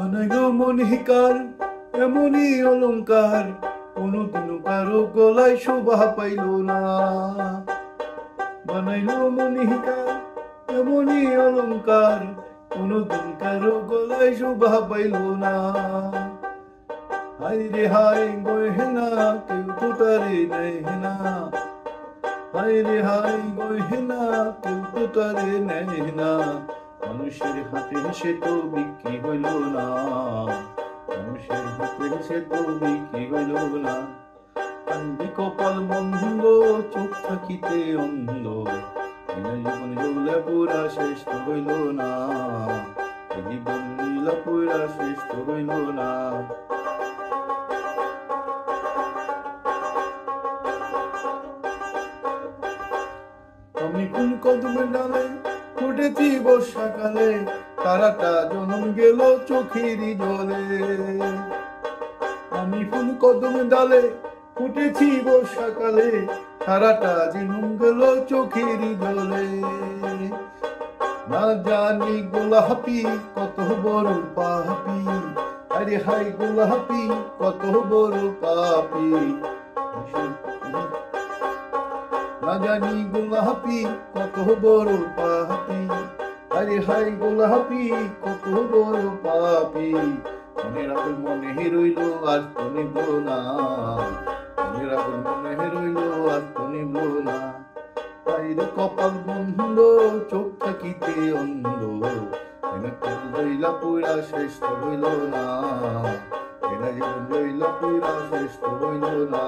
বানাইলো মনিকার এমনই অলংকার, কোনোদিনও কারো গলায় শোভা পাইল না। বানাইলো মনিকার এমনই অলংকার, কোনোদিন কারো গলায় শোভা পাইল না। হায় রে হায় গহেনা কেউ তো তারে নেয় না, হায় রে হায় গহেনা কেউ তো তারে নেয় না। মানুষের হাতে সে তো বিক্রি হইল না, মানুষের হাতে সে তো বিক্রি হইল না। কান্দি কপাল বন্ধ চোখ থাকিতে অন্ধ, জীবন জ্বলে পুরা শেষ তো হইল না, জীবন জ্বলে পুরা শেষ তো হইল না। আমি কোন কদমের ডালে ফুটেছি বর্ষাকালে, তারাটা জন্ম গেল চোখেরই জলে। আমি ফুল কদমের ডালে ফুটেছি বর্ষাকালে, তারাটা জন্ম গেল চোখেরই জলে। না জানি গোলাপি কত বড় পাপি, আরে হাই গোলাপি কত বড় পাপি। না জানি গোলাপি কত বড় পাপি, আরে হাই গোলাপি কত বড় পাপি। মনের আগুন মনে রইল আর তো নিবো না, মনের আগুন মনে রইল আর তো নিবো না। তাইরে কপাল বন্ধ চোখ থাকিতে অন্ধ, লইলা পুরা শেষ তো হইল না, জীবন লইলা পুরা শেষ তো হইল না।